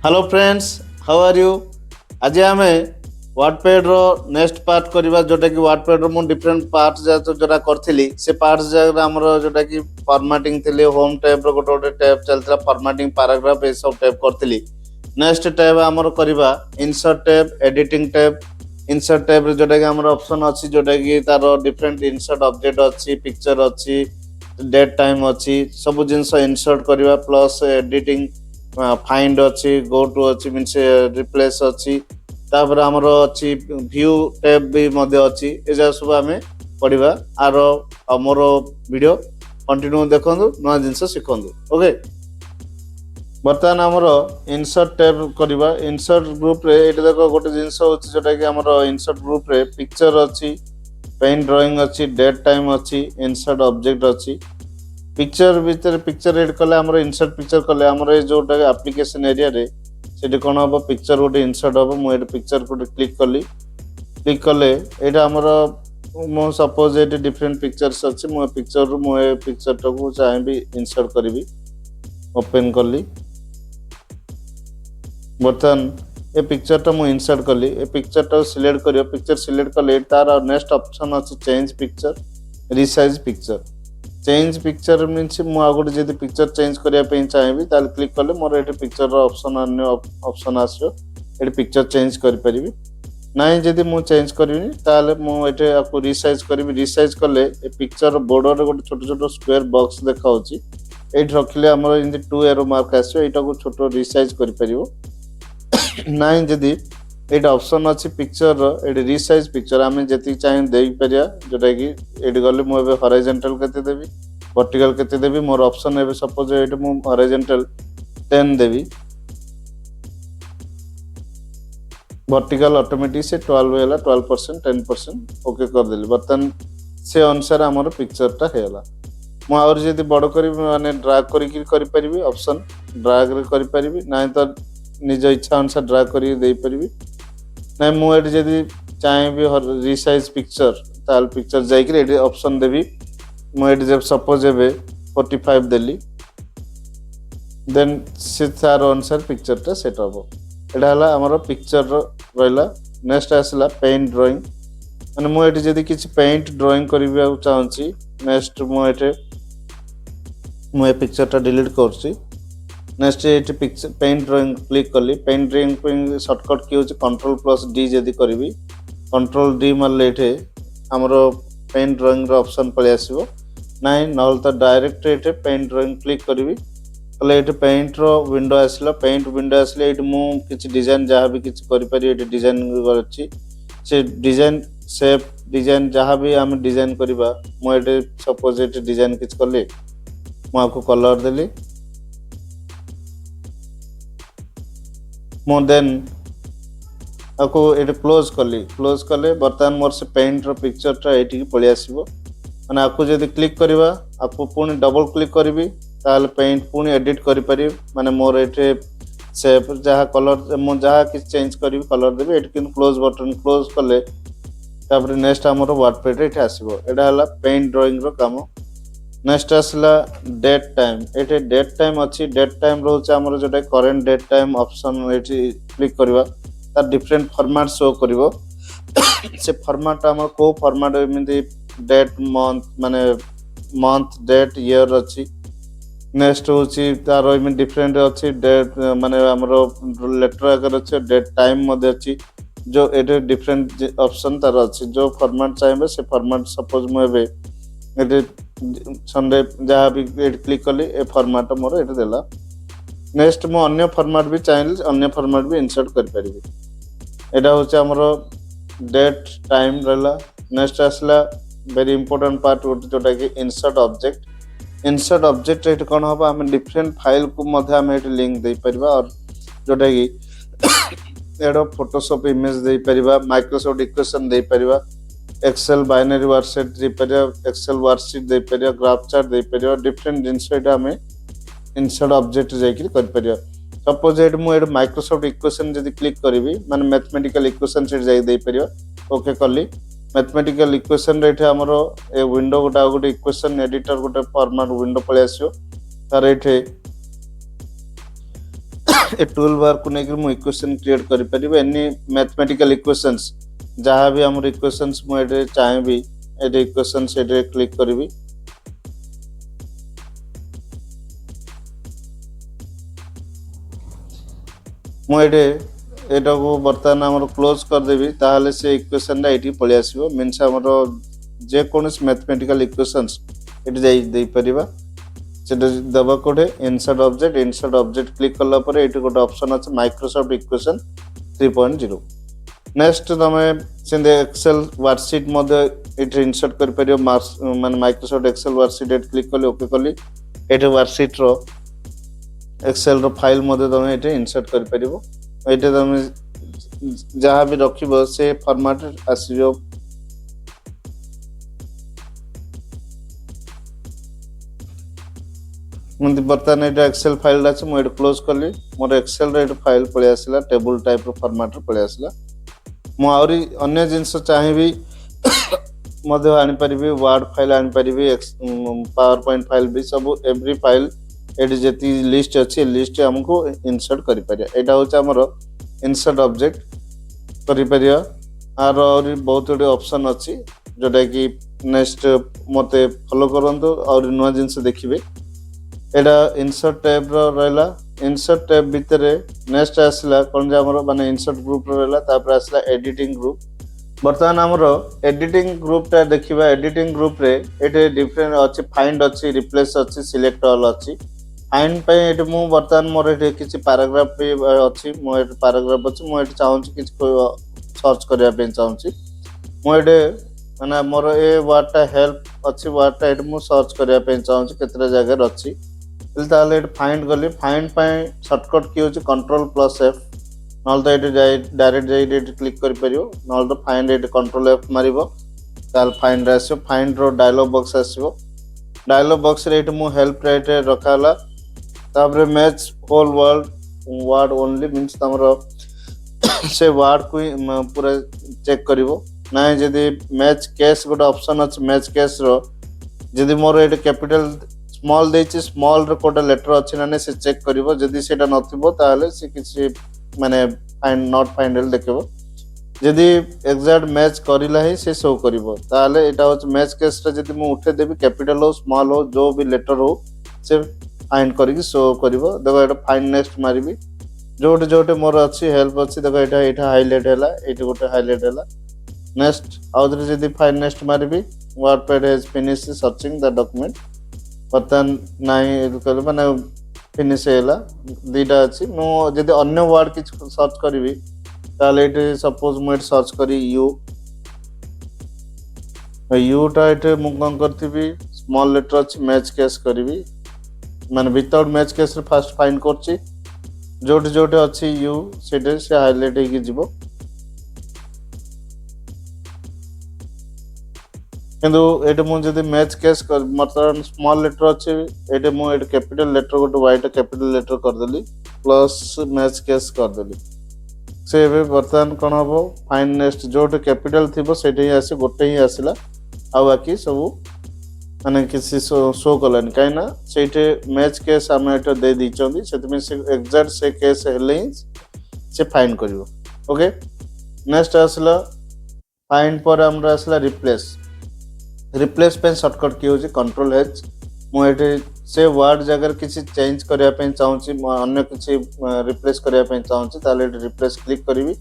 Hello friends, how are you? आज आम WordPad रो next part करवा जोटा कि वर्डपैड रो मु डिफरेंट पार्ट जोटा करथिली से पार्ट जगह हमर जोटा कि फॉर्मेटिंग थिले होम टैब रो गोटे टैब चलतला फॉर्मेटिंग पैराग्राफ ए सब टैब करथिली। नेक्स्ट टैब हमर करवा insert tab, editing tab. Insert tab रे जोटा कि हमर ऑप्शन अछि जोटा कि तारो डिफरेंट इनसर्ट ऑब्जेक्ट अछि, पिक्चर अछि, डेट टाइम अछि, सब जिंस इनसर्ट करवा प्लस एडिटिंग फाइंड अच्छी, गो टू अच्छी मीन्स रिप्लेस अच्छी, तापर आमर अच्छी व्यू टैब भी मध्य अच्छी। ए सब आम पढ़ा आर मोर वीडियो कंटिन्यू देखु, नुआ जिनस शिखु। ओके, बर्तमान आमर इनसर्ट टैब करवा। इनसर्ट ग्रुप रे ये देख गोटे जिनस जोटा कि आमर इनसर्ट ग्रुप रे पिक्चर अच्छी, पेन ड्राइंग अच्छी, डेट टाइम अच्छी, इनसर्ट ऑब्जेक्ट अच्छी। पिक्चर भीतर पिक्चर एड कले हमर इनसर्ट पिक्चर कले हमर जोटा एप्लिकेशन एरिया रे सेठी कोन हो पिक्चर गोटे इनसर्ट हो। मु एड पिक्चर को क्लिक कले एटा हमर मो सपोज एट डिफरेंट पिक्चर्स अछि। मो पिक्चर रो मो पिक्चर टा को चाहेबी इनसर्ट करबी। ओपन करली, बर्तन ए पिक्चर टा मु इनसर्ट करली। ए पिक्चर टा सिलेक्ट करियो। पिक्चर सिलेक्ट कले तार नेक्स्ट ऑप्शन अछि change picture, resize picture. Change picture means मुझे जब पिक्चर चेंज करने चाहिए ताल क्लिक कले मोर ये पिक्चर ऑप्शन अन्य ऑप्शन आसो, ये पिक्चर चेंज करी ना। जदि मुझे चेंज करी ताले मुझे आपको रिसाइज करी। रिसाइज कले पिक्चर बॉर्डर गोटे छोट छोट स्क्वायर बॉक्स देखा ये रखिले आमर इनती 2 एरो मार्क आसो, यहाँ को छोट रिसाइज कर ना। जदि ये ऑप्शन अच्छी पिक्चर ये रिसाइज पिक्चर आम जी चाहिए दे पार, जोटा कि ये गले मुझे हॉरिजॉन्टल केते देवी, वर्टिकल केते देवी। मोर ऑप्शन है सपोज ये मु हॉरिजॉन्टल 10 देवी, वर्टिकल ऑटोमेटिक से 12 है 12%, 10% ओके कर देली। बर्तन से अनुसार आमर पिक्चर टा हेला। मु और जदि बड़ करी माने ड्रैग करी परिबी, ऑप्शन ड्रैग रे करी परिबी ना, तो निज इच्छा अनुसार ड्रैग करी दे परिबी ना। मुझे जदि चाहिए रिसाइज पिक्चर ताल पिक्चर जाइए ऑप्शन देवी। मुझे जब सपोज ए 45 देली देन से तार अनुसार पिक्चर टा सेट हम। यहाँ आमर पिक्चर रहा। नेक्स्ट आसला पेंट ड्राइंग, मैंने मुझे जदि किसी पेंट ड्राइंग करने चाहूँगी नेक्स्ट मुझे पिक्चर टा डिलीट कर। नेक्स्ट ये पिक्चर पेंट ड्राइंग क्लिक कली। पेंट ड्राइंग शॉर्टकट की होची Ctrl+D जदि करी Ctrl+D मारले ये आमर पेंट ड्राइंग ऑप्शन पलि आसो ना, ना तो डायरेक्ट ये पेंट ड्राइंग क्लिक करी कले ये पेंट रो विंडो आसला। पेंट विंडो आसले ये मु किसी डिजाइन जहाँ भी किसी करी डिजाइन अच्छी से डिजाइन शेप डिजाइन जहाँ भी आम डिजाइन करवा। मुझे सपोज ये डिजाइन किसी कली मुझे कलर देली। मो देन आपको ये क्लोज कले बर्तमान मोर से पेंट रो पिक्चर टा ये पलि आसो। मैंने आपको जब क्लिक करवा आपको पुणी डबल क्लिक करी ताल पेंट पुणी एडिट करी माने मोर ये शेप जहाँ कलर मु जहाँ कि चेंज करी कलर देवी। ये क्लोज बटन क्लोज कले तापर नेक्स्ट आमर वर्डपैड रे आसो। एटा हला पेंट ड्राइंग रो काम। नेक्स्ट आसला डेट टाइम। ये डेट टाइम अच्छी, डेट टाइम रोचे आमर जोटा करेंट डेट टाइम ऑप्शन ये क्लिक करवा तार डिफरेंट फॉर्मेट शो करिवो। से फॉर्मेट आमर को फॉर्मेट एमती डेट मंथ माने मंथ डेट ईयर अच्छी। नेक्स्ट होची तार एम डिफरेंट अच्छी डेट माने आमर लेटर आकर अच्छे, डेट टाइम मध्य अच्छी। जो ये डिफरेंट ऑप्शन तार अच्छी जो फॉर्मेट चाहिए से फॉर्मेट सपोज मुझे संडे जहाँ भी क्लिक कली ए फॉर्मेट मोर ये देला। नेक्स्ट मु अन्य फॉर्मेट भी चाहिए अन्य फॉर्मेट भी इनसर्ट कर पारिबी। एटा होचे हमर डेट टाइम रहला। नेक्स्ट आसला वेरी इंपोर्टेंट पार्ट जोटा कि इनसर्ट ऑब्जेक्ट। इनसर्ट ऑब्जेक्ट ये कौन हम आम डिफरेंट फाइल को मध्य आम लिंक दे पारिबा और जोटा कि एडो फोटोशॉप इमेज दे पारिबा, माइक्रोसॉफ्ट इक्वेशन दे पारिबा, एक्सेल बाइनरी वर्कशीट दे पारिबा, एक्सेल वर्कशीट दे पारिबा, ग्राफ चार्ट दे पारिबा। डिफरेंट जिंस एटा आम इनसर्ट ऑब्जेक्ट जाइकि कर पारिबा। सपोज ये मुझे माइक्रोसॉफ्ट इक्वेशन जब क्लिक करी माने मैथमेटिकल इक्वेशन से जाई दे पारिबा। ओके कली मैथमेटिकल इक्वेशन रे आमर ए विंडो गोटे इक्वेशन एडिटर गोटे फॉर्मेट विंडो पलि आसो। तार ये ए टूल बार को लेकर मु इक्वेशन क्रिएट करि परिबे एनी मैथमेटिकल इक्वेशंस जहाँ भी हमर इक्वेशंस मु एटे चाहेबी एटे इक्वेशंस एटे क्लिक करबी मु एटे एटा को बर्तमान हमर क्लोज कर देबी ताहाले से इक्वेशन एटी पळि आसीबो मींस हमर जे कोनस मैथमेटिकल इक्वेशंस एटी दे परिबा सेटा दबा कोडे इंसर्ट ऑब्जेक्ट क्लिक करला परे एटी गोटे ऑप्शन अछि माइक्रोसॉफ्ट इक्वेशन 3.0 नेक्स्ट तमे सेंदे एक्सेल वर्कशीट मध्ये एटी इंसर्ट कर परियो माने माइक्रोसॉफ्ट एक्सेल वर्कशीट एटी क्लिक करले ओके करली एटी वर्कशीट रो एक्सेल रो फाइल मध्ये तमे एटी इंसर्ट कर परिबो एटी तमे जहाँ भी रखिबो से फॉर्मेट आसीबो मुझे बर्तमान ये एक्सेल फाइल अच्छे मुझे क्लोज कली मोर एक्सेल रे फाइल पळि आसला टेबल टाइप रो फॉर्मेट रे पळि आसला मु आउरी अन्य जिंस चाहिबी मध्ये आनि परिबी वर्ड फाइल आनि परिबी पावर पॉइंट फाइल भी सब एवरी फाइल एडी जेती लिस्ट अछि लिस्ट हमको इंसर्ट करि परिया एटा होछ हमर इंसर्ट ऑब्जेक्ट करि परिया आर और बहुत गुड ऑप्शन अछि जोटा कि नेक्स्ट मते फॉलो करंतु और नवा जिंस देखिबे एटा इंसर्ट टैब रो रहला इंसर्ट टैब भितरे नेक्स्ट आसला कोन जे हमर माने इंसर्ट ग्रुप रो रहला तापर आसला एडिटिंग ग्रुप बर्तमान हमर एडिटिंग ग्रुप ता देखिबा एडिटिंग ग्रुप रे एटे डिफरेंट अछि फाइंड अछि रिप्लेस अछि सिलेक्ट ऑल अछि फाइंड पे एटे मु बर्तमान मोर एटे किछि पैराग्राफ पे अछि मो एटे पैराग्राफ अछि मो एटे चाहूँ किछि सर्च करिया पे चाहूँ मो एटे माने मोर ए वर्डटा हेल्प अछि वर्डटा एटे मु सर्च करिया पे चाहूँ केतरा जगह अछि ताले फाइंड गली फाइंड पाए शॉर्टकट की होची कंट्रोल प्लस एफ नॉल तो एटे डायरेक्ट जाई क्लिक कर परियो नॉल तो फाइंड एटे कंट्रोल एफ मारिबो ताल फाइंड आसो फाइंड रो डायलॉग बॉक्स आसीबो डायलॉग बॉक्स रे एटे मु हेल्प रेट रखाला तापर match whole word only means तमरो से वर्ड को पूरा चेक करिवो नाही जदी मैच केस गोटे ऑप्शन अछि मैच केस रो जदी मोर एटे कैपिटल स्मॉल देछि स्मॉल रो कोटा लेटर अछि ना से चेक करिवो जदी सेटा नथिबो ताले से किछि माने फाइंड नॉट फाइंडल देखिबो जदी एग्जैक्ट मैच करिला ही से शो करिवो ताले एटा होछ मैच केस रे जदी मु उठे देबी कैपिटल हो स्मॉल हो जो भी लेटर हो से फाइंड करिकि शो करिवो देखो एटा फाइंड नेक्स्ट मारिबी जोटे जोटे मोर अछि हेल्प अछि देखो एटा हाइलाइट हैला एटा गोटे हाइलाइट हैला नेक्स्ट आउदरे जदी फाइंड नेक्स्ट मारिबी WordPad has finished searching the document बर्तन नाई माने फिनिश हैला दीटा अछि मु जदी अन्य वर्ड किछ सर्च करबी ताले एटे सपोज मु एटे सर्च करी यू टा एटे मु कोन करथिबी स्मॉल लेटर अछि मैच केस करबी माने विदाउट मैच केस रे फर्स्ट फाइंड करछि जोटे जोटे अछि यू सेटे से हाइलाइट हे कि जिवो किंतु एटे मु जदी मैच केस कर मतलब स्मॉल लेटर अछि एटे मु एटे कैपिटल लेटर गोटे वाइट कैपिटल लेटर कर देली प्लस मैच केस कर देली से बे बर्तमान कोन हबो फाइंड नेक्स्ट जोटे कैपिटल थिबो सेटे ही आसी गोटे ही आसीला आ बाकी सब माने किसी शो कलानी काइना सेटे मैच केस हम एटा दे दिचंदी सेतमे से एग्जैक्ट से केस हेले से फाइंड करिवो ओके नेक्स्ट आसला फाइंड पर हमरा आसला रिप्लेस पे शॉर्टकट की होची कंट्रोल एच मु एटे से वर्ड जगह किसी चेंज करिया पे चाहूची अन्य किसी रिप्लेस करिया पे चाहूची ताले रिप्लेस क्लिक करिवि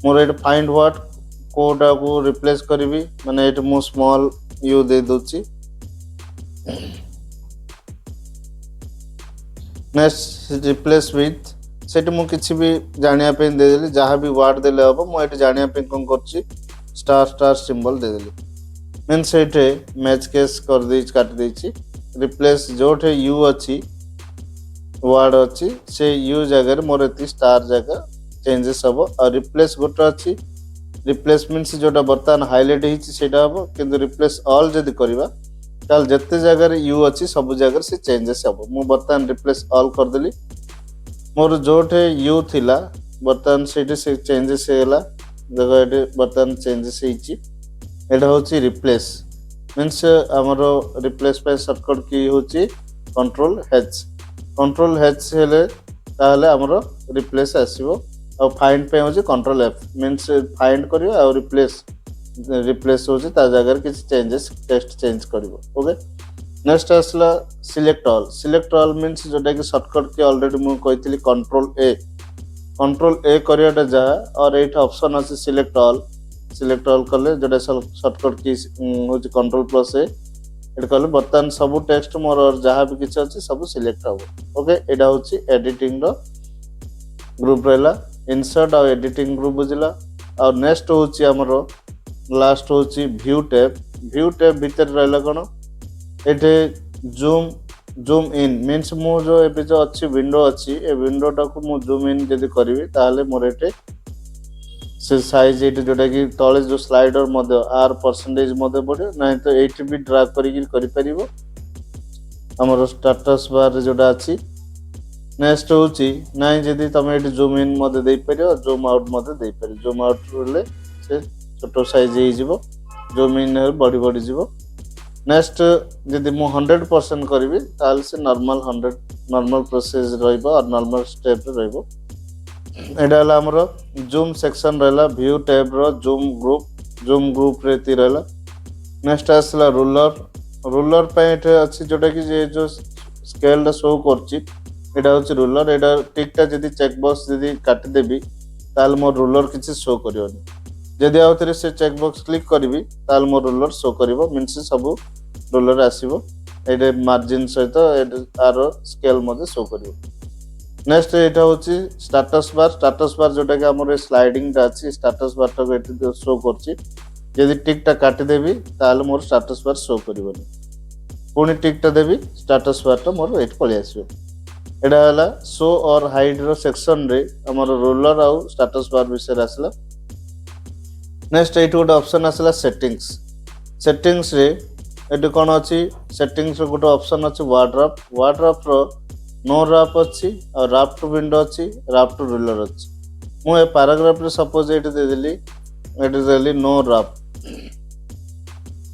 मोर एटे फाइंड वर्ड कोडा को रिप्लेस करिवि माने एटे मु स्मॉल यू दे दोची नेक्स्ट रिप्लेस विथ सेट मु किछि भी जानिया पे दे देली जहां भी वर्ड देले हबो मु एटे जानिया पे कोन करछि स्टार सिंबल दे देली मीन्स एटे मैच केस कर दे काट देछि रिप्लेस जोठे यू अछि वर्ड अछि से यू जगह मोर एति स्टार जगह चेंजेस हबो और रिप्लेस गोटे अछि रिप्लेस मीन्स जोटा बर्तमान हाइलाइट हिछि सेटा हबो किंतु रिप्लेस ऑल जदी करबा ताल जत्ते जगह रे यू अछि सब जगह से चेंजेस हबो मु बर्तमान रिप्लेस ऑल कर देली मोर जोठे यू थिला बर्तमान सेटे से चेंजेस हेला देखो एटे बर्तमान चेंजेस हिछि एटा होची रिप्लेस मीन्स हमरो रिप्लेस पे शॉर्टकट की होची कंट्रोल एच हेले ताहले हमरो रिप्लेस आसीबो और फाइंड पे होची कंट्रोल एफ मींस फाइंड करियो और रिप्लेस होची ता जगह किछ चेंजेस टेक्स्ट चेंज करिवो ओके नेक्स्ट आसला सिलेक्ट ऑल मींस जोटा कि शॉर्टकट के ऑलरेडी मु कहितली कंट्रोल ए करियाटा जा और एट ऑप्शन अछि सिलेक्ट ऑल कले जोटा शॉर्टकट की होची कंट्रोल प्लस ए एट कले बर्तन सब टेक्स्ट मोर और जहां भी किछ अछि सब सिलेक्ट हबो ओके एडा होची एडिटिंग रो ग्रुप रहला इंसर्ट और एडिटिंग ग्रुप बुझला और नेक्स्ट होची हमरो लास्ट होची व्यू टैब भीतर रहला कोन एटे जूम इन मीन्स मु जो एबे जो अच्छी विंडो अच्छी ए विंडोटा को मु जूम इन यदि करिवि ताहले मोर एटे से साइज एटे जोटा कि तळे जो स्लाइडर मध्ये आर परसेंटेज मध्ये पड़े नहीं तो एटी भी ड्रैग करि परिबो हमर स्टेटस बार जोटा अच्छी नेक्स्ट होची नहीं यदि तमे एटे जूम इन मध्ये देई परियो जूम आउट मध्ये देई परियो जूम आउट रहले से छोटो साइज हे जिवो जूम इन बड़ी जिवो नेक्स्ट यदि मु 100% करिवि ताल से नॉर्मल प्रोसेस रहइबो और नॉर्मल स्टेप रहइबो एडा हला हमरो जूम सेक्शन रहला व्यू टैब रो जूम ग्रुप रेती रहला नेक्स्ट आसला रूलर पे एठे अछि जोटा कि जे जो स्केल शो करछि एडा होछि रूलर एडा टिक टा यदि चेक बॉक्स यदि काटि देबी ताल मो रूलर किछि शो करियोनी जदि आउथरे से चेक बॉक्स क्लिक करिवि ताल मो रूलर शो करिवो मींस सब रूलर आसीबो एडे मार्जिन सहित एडे आरो स्केल मध्ये शो करिवो नेक्स्ट एटा होची स्टेटस बार जोटा कि हमर स्लाइडिंग ता अछि स्टेटस बार ता एटे शो करछि जदि टिक टा काटि देबी ताल मोर स्टेटस बार शो करिवोनी पुनी टिक टा देबी स्टेटस बार ता मोर एट पळि आसीबो एडा हला शो और हाइड रो सेक्शन रे हमर रूलर आ स्टेटस बार विषय आसला नेक्स्ट एट गोटे ऑप्शन आसला सेटिंग्स रे एट कौन अच्छी सेटिंग्स रो गोटे ऑप्शन अच्छी वार्डरोब रो नो रैप अच्छी और रैप टू विंडो अच्छी रैप टू रूलर अच्छी मु ए पैराग्राफ रे सपोज एट दे देली नो रैप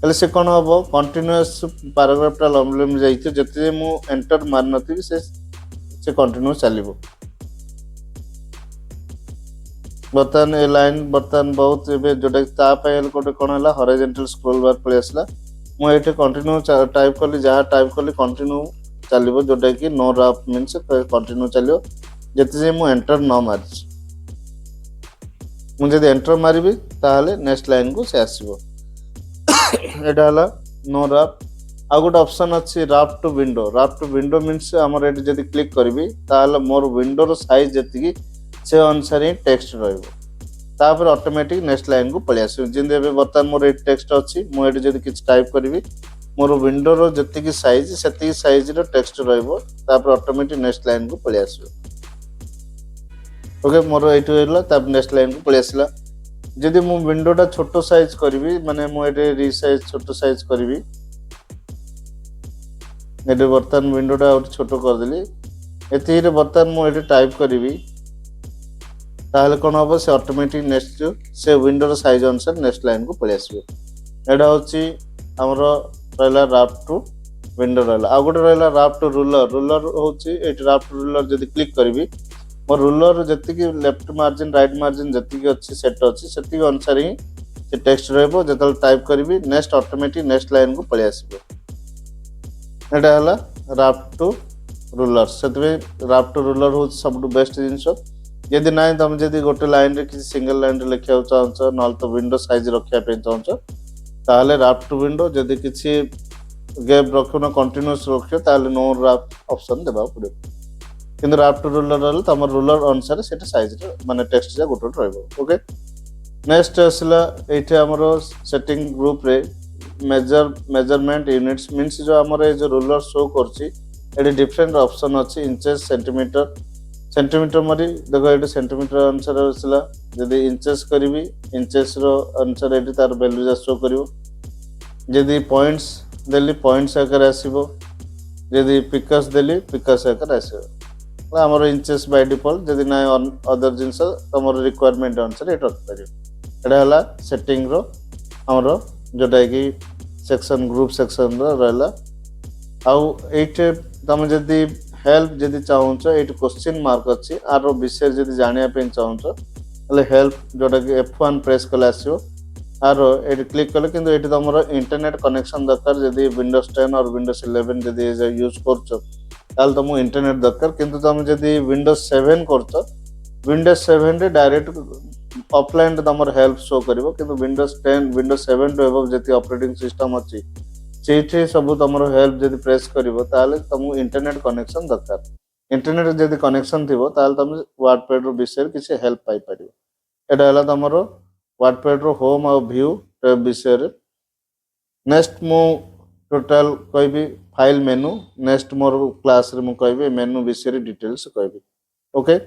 एले से कौन हबो कंटीन्यूअस पैराग्राफ टा लंबे जाइतो जते मु एंटर मार नथि से कंटीन्यू चलिबो बर्तन ए लाइन बर्तन बहुत एबे जोटा ता पे गोटे कोन हला हॉरिजॉन्टल स्क्रॉल बार पळे आसला मु एटे कंटीन्यू टाइप करली जहां टाइप करली कंटीन्यू चलिबो जोटा कि नो रैप मींस कंटीन्यू चलियो जते जे मु एंटर न मारछि मु जदि एंटर मारिबी ताहले नेक्स्ट लाइन को से आसीबो एटा हला नो रैप आ गोटे ऑप्शन अछि रैप टू विंडो मींस हमर एटे जदि क्लिक करबी ताहले मोर विंडो रो साइज जति से अनुसार ही टेक्स्ट रहइबो तापर ऑटोमेटिक नेक्स्ट लाइन को पळि आसी जिंदे बे बर्तन मोर ए टेक्स्ट अछि मु एटे जदि किछ टाइप करबी मोर विंडो रो जति की साइज रो टेक्स्ट रहइबो तापर ऑटोमेटिक नेक्स्ट लाइन को पळि आसीबो ओके मोर एटु हेला तापर नेक्स्ट लाइन को पळि आसीला जदि मु विंडोटा छोटो साइज करबी माने मु एटे रीसाइज छोटो साइज करबी एटे बर्तन विंडोटा और छोटो कर देली एति रे बर्तन मु एटे टाइप करबी ताहले कोन होबो से ऑटोमेटिक नेक्स्ट से विंडो साइज अनुसार नेक्स्ट लाइन को पळि आसीबो एडा होची हमरो रहला रैप टू विंडो रहला आ गोटे रहला रैप टू रूलर होची एट रैप टू रूलर जदि क्लिक करबी मोर रूलर जति की लेफ्ट मार्जिन राइट मार्जिन जति की अछि सेट अछि सेति के अनुसार ही से टेक्स्ट रहबो जतल टाइप करबी नेक्स्ट ऑटोमेटिक नेक्स्ट लाइन को पळि आसीबो एडा हला रैप टू रूलर सेतबे रैप टू रूलर होची सबटु बेस्ट जिंसो यदि नहीं तुम जदि गोटे लाइन रे किसी सिंगल लाइन रे लिखिया चाहछ नल तो विंडो साइज रखिया पे चाहछ ताहले रैप टू विंडो जदि किसी गैप रखनो कंटीन्यूअस रखियो ताहले नो रैप ऑप्शन देबा पड़े किंतु रैप टू रूलर रहल तमर रूलर अनुसार सेटा साइज रे माने टेक्स्ट जा गोटे रहइबो ओके नेक्स्ट असला एठे हमरो सेटिंग ग्रुप रे मेजरमेंट यूनिट्स मींस जो हमर जो रूलर शो करछि एडे डिफरेंट ऑप्शन अछि इंचेस सेंटीमीटर मरी देखो ये सेंटीमीटर अनुसार आसला जदि इंचेस करी इंचेस रो अनुसार ये तार वैल्यू जा शो करिवो जदि पॉइंट्स देली पॉइंट्स आकर आसीबो जदि पिकस देली पिकस आकर आसीबो हमर इंचेस बाय डिफॉल्ट जदि ना अदर जिंस हमर रिक्वायरमेंट अनुसार एट रख परियो एडा हला सेटिंग रो हमर जोटा कि सेक्शन ग्रुप सेक्शन रो रहला आउ एटे तम जदि हेल्प जदि चाहूच ये क्वेश्चन मार्क अच्छी आर विषय जदि जानापी चाहूच हेल्प जोटा कि F1 प्रेस कले आसो आर ये क्लिक कले कि तुम इंटरनेट कनेक्शन दरकार जदि विंडोज 10 और विंडोज 11 जदि यूज कर तुमको इंटरनेट दरकार किंतु तुम जदि विंडोज 7 कर विंडोज 7 रे डायरेक्ट ऑफलाइन तुम हेल्प शो कर विंडोज 10 विंडोज 7 टू एबव जति ऑपरेटिंग सिस्टम अच्छी से सब तुम हेल्प जदि प्रेस कर तुमको इंटरनेट कनेक्शन दरकार इंटरनेट जदि कनेक्शन थी तुम वर्डपैड विषय किसी हेल्प पाई पार यहाँ तुम वर्डपैड होम और व्यू विषय नेक्स्ट मु टोटल कहि फाइल मेनू नेक्स्ट मोर क्लास रे मु कहि मेनू विषय डिटेल्स कहि ओके।